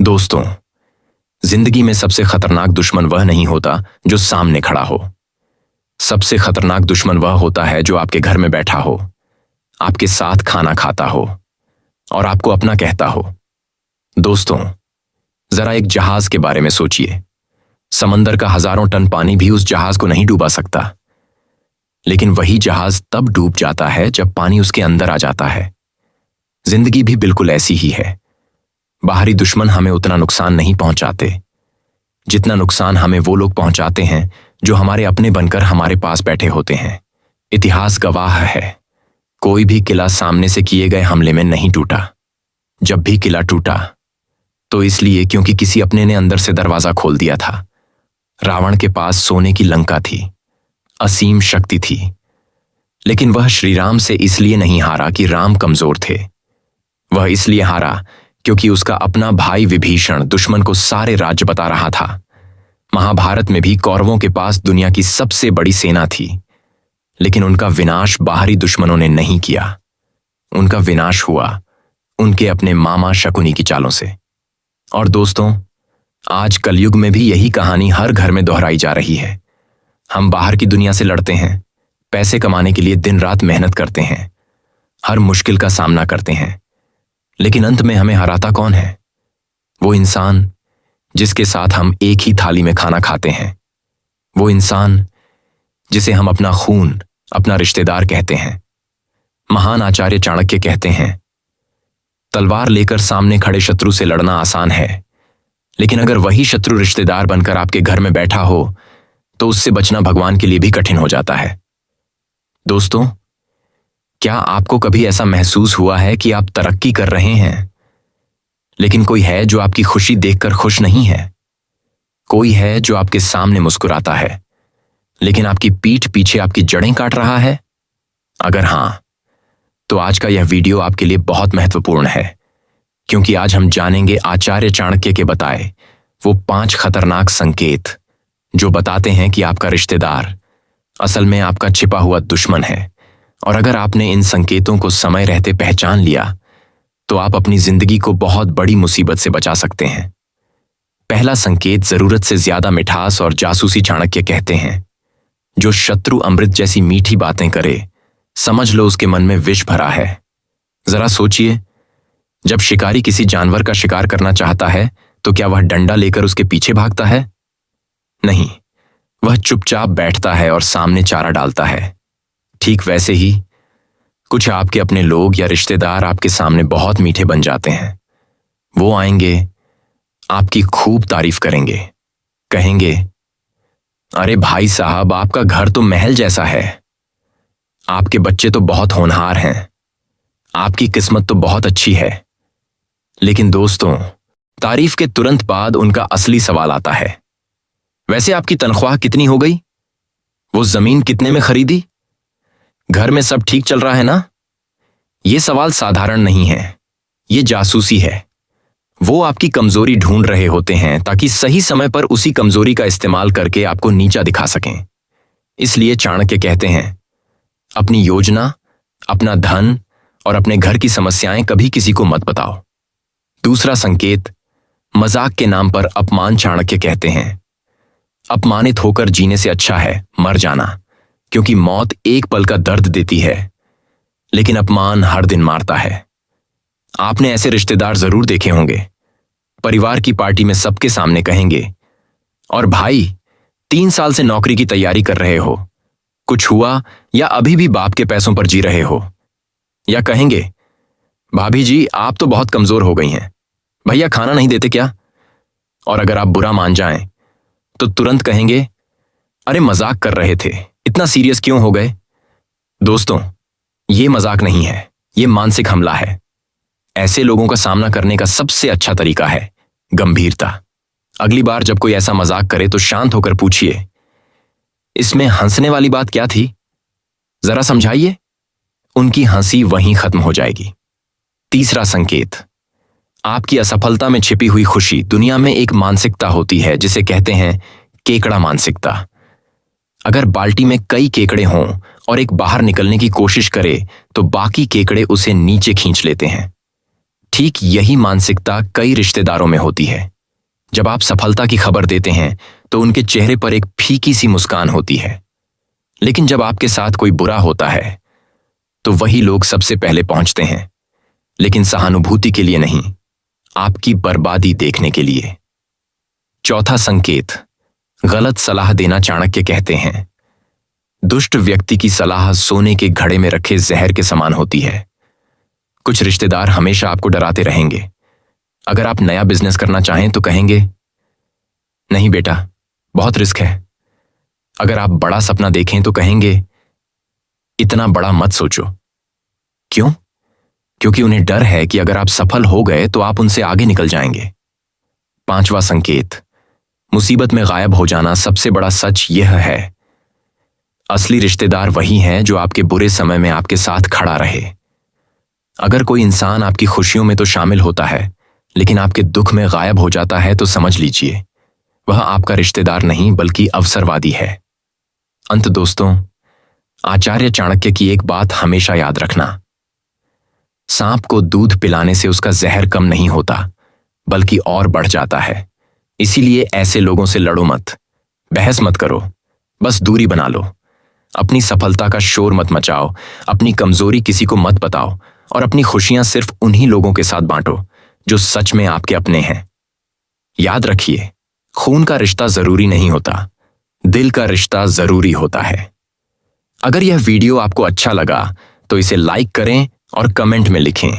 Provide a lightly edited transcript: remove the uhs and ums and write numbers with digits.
दोस्तों, जिंदगी में सबसे खतरनाक दुश्मन वह नहीं होता जो सामने खड़ा हो। सबसे खतरनाक दुश्मन वह होता है जो आपके घर में बैठा हो, आपके साथ खाना खाता हो और आपको अपना कहता हो। दोस्तों, जरा एक जहाज के बारे में सोचिए। समंदर का हजारों टन पानी भी उस जहाज को नहीं डूबा सकता, लेकिन वही जहाज तब डूब जाता है जब पानी उसके अंदर आ जाता है। जिंदगी भी बिल्कुल ऐसी ही है। बाहरी दुश्मन हमें उतना नुकसान नहीं पहुंचाते जितना नुकसान हमें वो लोग पहुंचाते हैं जो हमारे अपने बनकर हमारे पास बैठे होते हैं। इतिहास गवाह है, कोई भी किला सामने से किए गए हमले में नहीं टूटा। जब भी किला टूटा तो इसलिए क्योंकि किसी अपने ने अंदर से दरवाजा खोल दिया था। रावण के पास सोने की लंका थी, असीम शक्ति थी, लेकिन वह श्री राम से इसलिए नहीं हारा कि राम कमजोर थे। वह इसलिए हारा क्योंकि उसका अपना भाई विभीषण दुश्मन को सारे राज्य बता रहा था। महाभारत में भी कौरवों के पास दुनिया की सबसे बड़ी सेना थी, लेकिन उनका विनाश बाहरी दुश्मनों ने नहीं किया। उनका विनाश हुआ उनके अपने मामा शकुनी की चालों से। और दोस्तों, आज कलयुग में भी यही कहानी हर घर में दोहराई जा रही है। हम बाहर की दुनिया से लड़ते हैं, पैसे कमाने के लिए दिन रात मेहनत करते हैं, हर मुश्किल का सामना करते हैं, लेकिन अंत में हमें हराता कौन है? वो इंसान जिसके साथ हम एक ही थाली में खाना खाते हैं, वो इंसान जिसे हम अपना खून, अपना रिश्तेदार कहते हैं। महान आचार्य चाणक्य कहते हैं, तलवार लेकर सामने खड़े शत्रु से लड़ना आसान है, लेकिन अगर वही शत्रु रिश्तेदार बनकर आपके घर में बैठा हो तो उससे बचना भगवान के लिए भी कठिन हो जाता है। दोस्तों, क्या आपको कभी ऐसा महसूस हुआ है कि आप तरक्की कर रहे हैं, लेकिन कोई है जो आपकी खुशी देखकर खुश नहीं है? कोई है जो आपके सामने मुस्कुराता है, लेकिन आपकी पीठ पीछे आपकी जड़ें काट रहा है? अगर हां, तो आज का यह वीडियो आपके लिए बहुत महत्वपूर्ण है, क्योंकि आज हम जानेंगे आचार्य चाणक्य के बताए वो 5 खतरनाक संकेत जो बताते हैं कि आपका रिश्तेदार असल में आपका छिपा हुआ दुश्मन है। और अगर आपने इन संकेतों को समय रहते पहचान लिया तो आप अपनी जिंदगी को बहुत बड़ी मुसीबत से बचा सकते हैं। पहला संकेत, जरूरत से ज्यादा मिठास और जासूसी। चाणक्य कहते हैं, जो शत्रु अमृत जैसी मीठी बातें करे, समझ लो उसके मन में विष भरा है। जरा सोचिए, जब शिकारी किसी जानवर का शिकार करना चाहता है तो क्या वह डंडा लेकर उसके पीछे भागता है? नहीं, वह चुपचाप बैठता है और सामने चारा डालता है। ठीक वैसे ही कुछ आपके अपने लोग या रिश्तेदार आपके सामने बहुत मीठे बन जाते हैं। वो आएंगे, आपकी खूब तारीफ करेंगे, कहेंगे, अरे भाई साहब, आपका घर तो महल जैसा है, आपके बच्चे तो बहुत होनहार हैं, आपकी किस्मत तो बहुत अच्छी है। लेकिन दोस्तों, तारीफ के तुरंत बाद उनका असली सवाल आता है, वैसे आपकी तनख्वाह कितनी हो गई? वो जमीन कितने में खरीदी? घर में सब ठीक चल रहा है ना? ये सवाल साधारण नहीं है, ये जासूसी है। वो आपकी कमजोरी ढूंढ रहे होते हैं ताकि सही समय पर उसी कमजोरी का इस्तेमाल करके आपको नीचा दिखा सकें। इसलिए चाणक्य कहते हैं, अपनी योजना, अपना धन और अपने घर की समस्याएं कभी किसी को मत बताओ। दूसरा संकेत, मजाक के नाम पर अपमान। चाणक्य कहते हैं, अपमानित होकर जीने से अच्छा है मर जाना, क्योंकि मौत एक पल का दर्द देती है, लेकिन अपमान हर दिन मारता है। आपने ऐसे रिश्तेदार जरूर देखे होंगे, परिवार की पार्टी में सबके सामने कहेंगे, और भाई 3 साल से नौकरी की तैयारी कर रहे हो, कुछ हुआ या अभी भी बाप के पैसों पर जी रहे हो? या कहेंगे, भाभी जी आप तो बहुत कमजोर हो गई हैं, भैया खाना नहीं देते क्या? और अगर आप बुरा मान जाएं तो तुरंत कहेंगे, अरे मजाक कर रहे थे, इतना सीरियस क्यों हो गए? दोस्तों, ये मजाक नहीं है, ये मानसिक हमला है। ऐसे लोगों का सामना करने का सबसे अच्छा तरीका है गंभीरता। अगली बार जब कोई ऐसा मजाक करे तो शांत होकर पूछिए, इसमें हंसने वाली बात क्या थी? जरा समझाइए। उनकी हंसी वहीं खत्म हो जाएगी। तीसरा संकेत, आपकी असफलता में छिपी हुई खुशी। दुनिया में एक मानसिकता होती है जिसे कहते हैं केकड़ा मानसिकता। अगर बाल्टी में कई केकड़े हों और एक बाहर निकलने की कोशिश करे तो बाकी केकड़े उसे नीचे खींच लेते हैं। ठीक यही मानसिकता कई रिश्तेदारों में होती है। जब आप सफलता की खबर देते हैं तो उनके चेहरे पर एक फीकी सी मुस्कान होती है, लेकिन जब आपके साथ कोई बुरा होता है तो वही लोग सबसे पहले पहुंचते हैं, लेकिन सहानुभूति के लिए नहीं, आपकी बर्बादी देखने के लिए। चौथा संकेत, गलत सलाह देना। चाणक्य कहते हैं, दुष्ट व्यक्ति की सलाह सोने के घड़े में रखे जहर के समान होती है। कुछ रिश्तेदार हमेशा आपको डराते रहेंगे। अगर आप नया बिजनेस करना चाहें तो कहेंगे, नहीं बेटा, बहुत रिस्क है। अगर आप बड़ा सपना देखें तो कहेंगे, इतना बड़ा मत सोचो। क्यों? क्योंकि उन्हें डर है कि अगर आप सफल हो गए तो आप उनसे आगे निकल जाएंगे। पांचवा संकेत, मुसीबत में गायब हो जाना। सबसे बड़ा सच यह है, असली रिश्तेदार वही हैं जो आपके बुरे समय में आपके साथ खड़ा रहे। अगर कोई इंसान आपकी खुशियों में तो शामिल होता है लेकिन आपके दुख में गायब हो जाता है तो समझ लीजिए वह आपका रिश्तेदार नहीं बल्कि अवसरवादी है। अंत दोस्तों, आचार्य चाणक्य की एक बात हमेशा याद रखना, सांप को दूध पिलाने से उसका जहर कम नहीं होता बल्कि और बढ़ जाता है। इसीलिए ऐसे लोगों से लड़ो मत, बहस मत करो, बस दूरी बना लो। अपनी सफलता का शोर मत मचाओ, अपनी कमजोरी किसी को मत बताओ और अपनी खुशियां सिर्फ उन्हीं लोगों के साथ बांटो जो सच में आपके अपने हैं। याद रखिए, खून का रिश्ता जरूरी नहीं होता, दिल का रिश्ता जरूरी होता है। अगर यह वीडियो आपको अच्छा लगा तो इसे लाइक करें और कमेंट में लिखें।